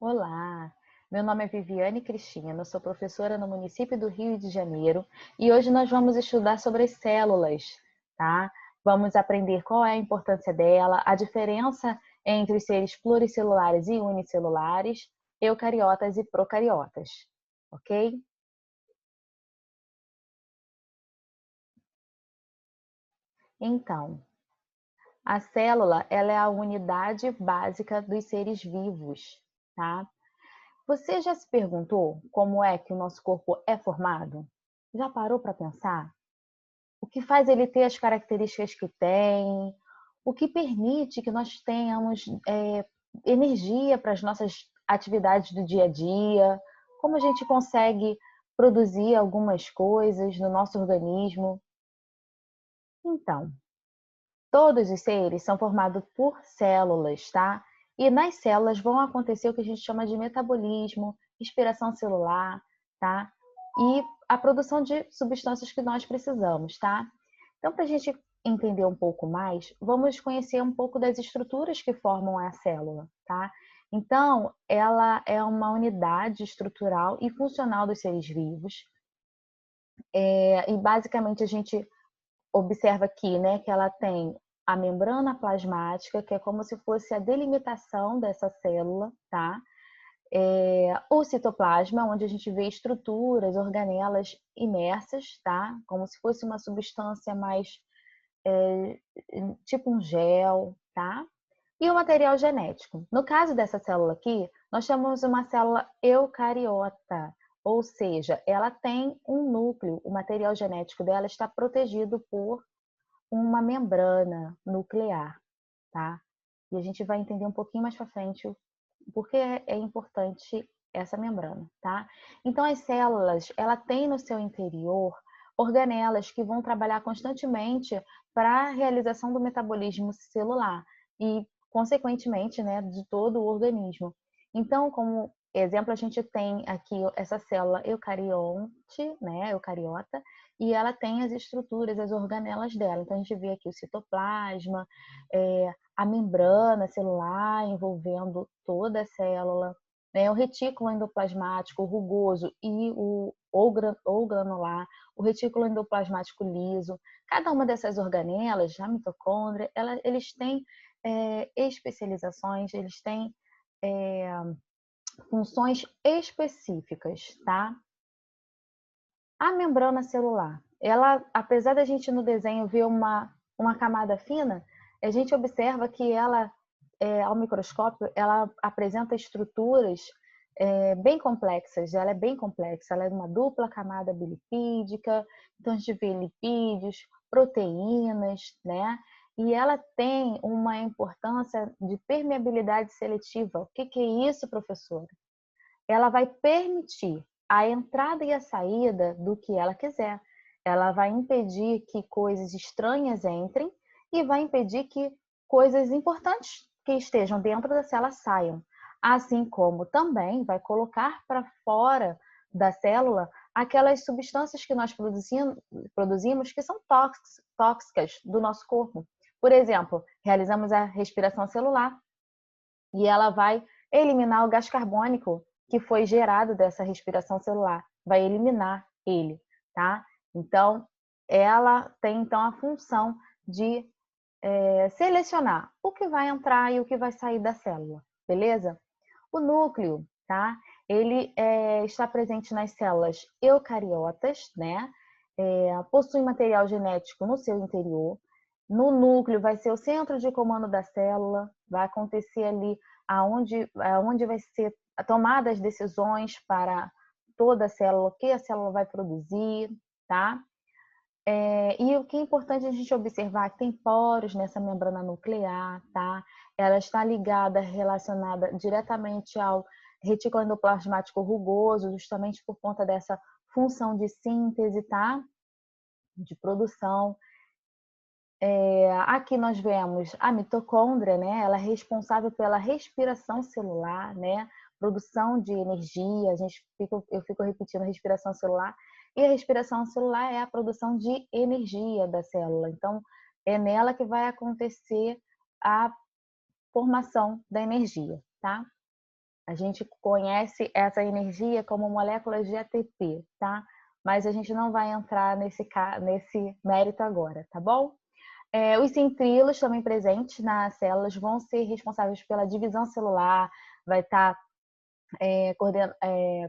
Olá, meu nome é Viviane Cristina, eu sou professora no município do Rio de Janeiro e hoje nós vamos estudar sobre as células, tá? Vamos aprender qual é a importância dela, a diferença entre os seres pluricelulares e unicelulares, eucariotas e procariotas, ok? Então, a célula, ela é a unidade básica dos seres vivos, tá? Você já se perguntou como é que o nosso corpo é formado? Já parou para pensar? O que faz ele ter as características que tem? O que permite que nós tenhamos energia para as nossas atividades do dia a dia? Como a gente consegue produzir algumas coisas no nosso organismo? Então, todos os seres são formados por células, tá? E nas células vão acontecer o que a gente chama de metabolismo, respiração celular, tá? E a produção de substâncias que nós precisamos, tá? Então, para a gente entender um pouco mais, vamos conhecer um pouco das estruturas que formam a célula, tá? Então, ela é uma unidade estrutural e funcional dos seres vivos. E basicamente a gente observa aqui, né, que ela tem a membrana plasmática, que é como se fosse a delimitação dessa célula, tá? O citoplasma, onde a gente vê estruturas, organelas imersas, tá? Como se fosse uma substância mais é, tipo um gel, tá? E o material genético. No caso dessa célula aqui, nós chamamos uma célula eucariota, ou seja, ela tem um núcleo, o material genético dela está protegido por uma membrana nuclear, tá? E a gente vai entender um pouquinho mais para frente o porquê é importante essa membrana, tá? Então as células, ela tem no seu interior organelas que vão trabalhar constantemente para a realização do metabolismo celular e, consequentemente, né, de todo o organismo. Então, como exemplo, a gente tem aqui essa célula eucarionte, né, eucariota, e ela tem as estruturas, as organelas dela. Então, a gente vê aqui o citoplasma, a membrana celular envolvendo toda a célula, né? O retículo endoplasmático rugoso e ou granular, o retículo endoplasmático liso. Cada uma dessas organelas, a mitocôndria, eles têm especializações, eles têm é, funções específicas, tá? A membrana celular, ela, apesar da gente no desenho ver uma camada fina, a gente observa que ela, ao microscópio, ela apresenta estruturas bem complexas, ela é bem complexa, ela é uma dupla camada bilipídica, então a gente vê lipídios, proteínas, né? E ela tem uma importância de permeabilidade seletiva. O que que é isso, professora? Ela vai permitir a entrada e a saída do que ela quiser. Ela vai impedir que coisas estranhas entrem e vai impedir que coisas importantes que estejam dentro da célula saiam. Assim como também vai colocar para fora da célula aquelas substâncias que nós produzimos que são tóxicas do nosso corpo. Por exemplo, realizamos a respiração celular e ela vai eliminar o gás carbônico que foi gerado dessa respiração celular, vai eliminar ele, tá? Então, ela tem então a função de selecionar o que vai entrar e o que vai sair da célula, beleza? O núcleo, tá? Ele está presente nas células eucariotas, né? Possui material genético no seu interior. No núcleo vai ser o centro de comando da célula, vai acontecer ali aonde vai ser tomadas as decisões para toda a célula, o que a célula vai produzir, tá? E o que é importante a gente observar é que tem poros nessa membrana nuclear, tá? Ela está ligada, relacionada diretamente ao retículo endoplasmático rugoso, justamente por conta dessa função de síntese, tá? De produção. Aqui nós vemos a mitocôndria, né? Ela é responsável pela respiração celular, né? Produção de energia. Eu fico repetindo respiração celular. E a respiração celular é a produção de energia da célula. Então, é nela que vai acontecer a formação da energia, tá? A gente conhece essa energia como moléculas de ATP, tá? Mas a gente não vai entrar nesse mérito agora, tá bom? Os centríolos também presentes nas células vão ser responsáveis pela divisão celular, vai estar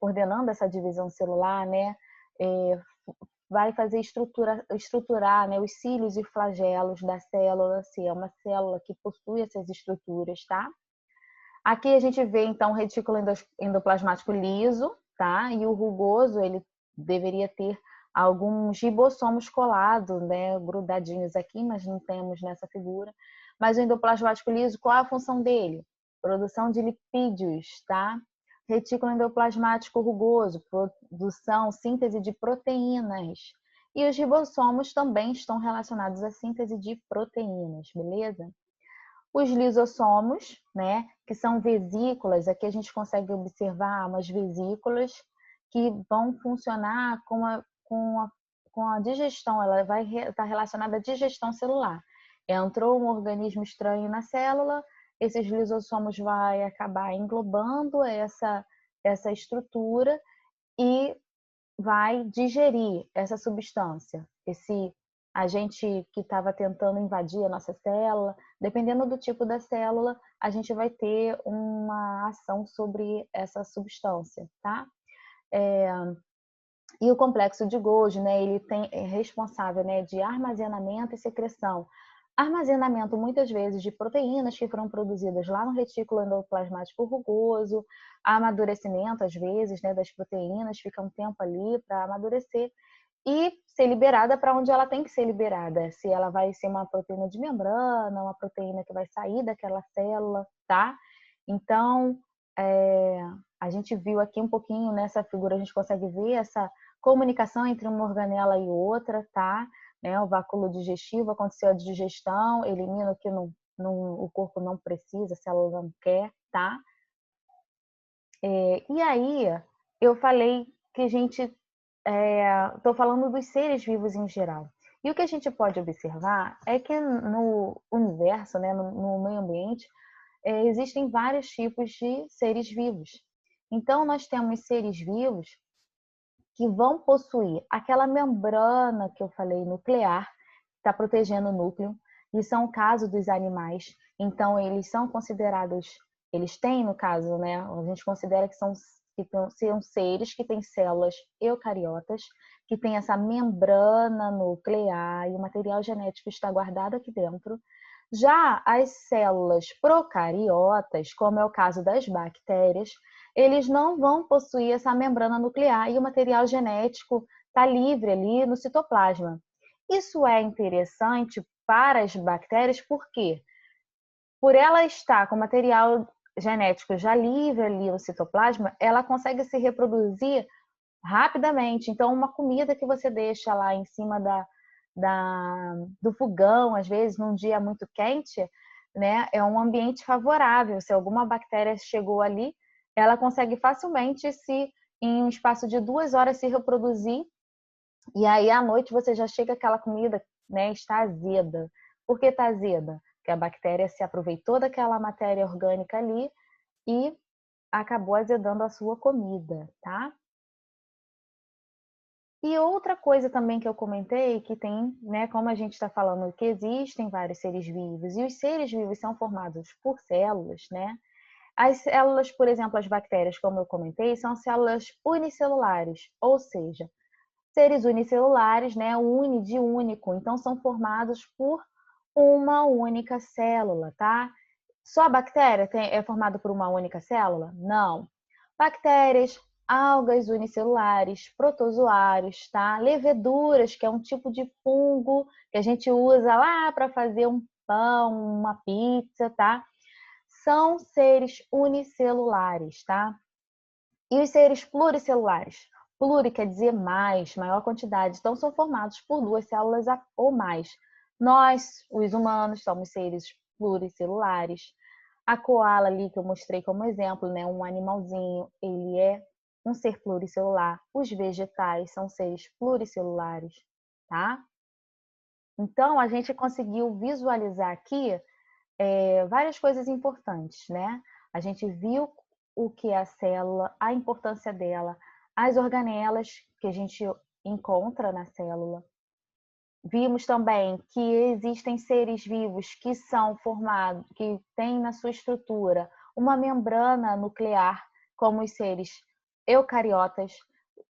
coordenando essa divisão celular, né? Vai fazer estruturar, né, os cílios e flagelos da célula, se é uma célula que possui essas estruturas, tá? Aqui a gente vê, então, o retículo endoplasmático liso, tá? E o rugoso, ele deveria ter alguns ribossomos colados, né, grudadinhos aqui, mas não temos nessa figura. Mas o endoplasmático liso, qual é a função dele? Produção de lipídios, tá? Retículo endoplasmático rugoso, produção, síntese de proteínas. E os ribossomos também estão relacionados à síntese de proteínas, beleza? Os lisossomos, né, que são vesículas, aqui a gente consegue observar umas vesículas que vão funcionar com a digestão, ela vai estar relacionada à digestão celular. Entrou um organismo estranho na célula, esses lisossomos vai acabar englobando essa estrutura e vai digerir essa substância, esse agente que estava tentando invadir a nossa célula. Dependendo do tipo da célula, a gente vai ter uma ação sobre essa substância, tá? E o complexo de Golgi, né, ele é responsável, né, de armazenamento e secreção. Armazenamento, muitas vezes, de proteínas que foram produzidas lá no retículo endoplasmático rugoso, amadurecimento, às vezes, né, das proteínas, fica um tempo ali para amadurecer e ser liberada para onde ela tem que ser liberada. Se ela vai ser uma proteína de membrana, uma proteína que vai sair daquela célula, tá? Então, a gente viu aqui um pouquinho nessa figura, a gente consegue ver essa comunicação entre uma organela e outra, tá? Né? O vácuo digestivo, aconteceu a digestão, elimina o que o corpo não precisa, a célula não quer, tá? E aí, eu falei que a gente... Estou falando dos seres vivos em geral. E o que a gente pode observar é que no universo, né, no meio ambiente, existem vários tipos de seres vivos. Então, nós temos seres vivos que vão possuir aquela membrana que eu falei nuclear, que está protegendo o núcleo, e são o caso dos animais. Então, eles são considerados, eles têm, no caso, né, a gente considera que são seres que têm células eucariotas, que têm essa membrana nuclear e o material genético está guardado aqui dentro. Já as células procariotas, como é o caso das bactérias, eles não vão possuir essa membrana nuclear e o material genético está livre ali no citoplasma. Isso é interessante para as bactérias, porque por ela estar com o material genético já livre ali no citoplasma, ela consegue se reproduzir rapidamente. Então, uma comida que você deixa lá em cima do fogão, às vezes num dia muito quente, né, é um ambiente favorável. Se alguma bactéria chegou ali, ela consegue facilmente em um espaço de 2 horas, se reproduzir. E aí à noite você já chega aquela comida, né, está azeda. Por que está azeda? Porque a bactéria se aproveitou daquela matéria orgânica ali e acabou azedando a sua comida, tá? E outra coisa também que eu comentei, que tem, né, como a gente está falando que existem vários seres vivos, e os seres vivos são formados por células, né? As células, por exemplo, as bactérias, como eu comentei, são células unicelulares, ou seja, seres unicelulares, né, uni de único, então são formados por uma única célula, tá? Só a bactéria é formada por uma única célula? Não. Bactérias, algas unicelulares, protozoários, tá? Leveduras, que é um tipo de fungo que a gente usa lá para fazer um pão, uma pizza, tá? São seres unicelulares, tá? E os seres pluricelulares? Pluri quer dizer mais, maior quantidade. Então, são formados por 2 células ou mais. Nós, os humanos, somos seres pluricelulares. A koala ali, que eu mostrei como exemplo, né? Um animalzinho, ele é um ser pluricelular. Os vegetais são seres pluricelulares, tá? Então, a gente conseguiu visualizar aqui várias coisas importantes, né? A gente viu o que é a célula, a importância dela, as organelas que a gente encontra na célula. Vimos também que existem seres vivos que são formados, que têm na sua estrutura uma membrana nuclear, como os seres eucariotas.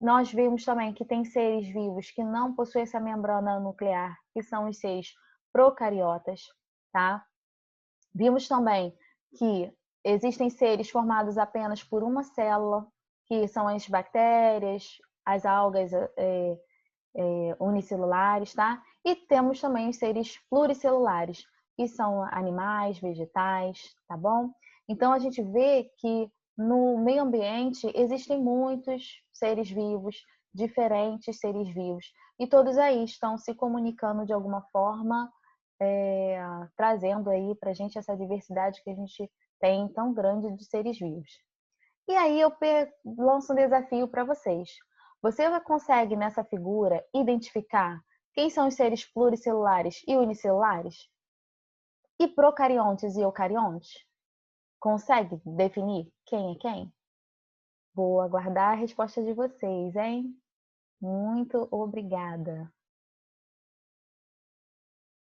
Nós vimos também que tem seres vivos que não possuem essa membrana nuclear, que são os seres procariotas, tá? Vimos também que existem seres formados apenas por uma célula, que são as bactérias, as algas unicelulares, tá? E temos também os seres pluricelulares, que são animais, vegetais, tá bom? Então a gente vê que no meio ambiente existem muitos seres vivos, diferentes seres vivos, e todos aí estão se comunicando de alguma forma, trazendo aí para a gente essa diversidade que a gente tem tão grande de seres vivos. E aí eu lanço um desafio para vocês. Você consegue nessa figura identificar quem são os seres pluricelulares e unicelulares? E procariontes e eucariontes? Consegue definir quem é quem? Vou aguardar a resposta de vocês, hein? Muito obrigada!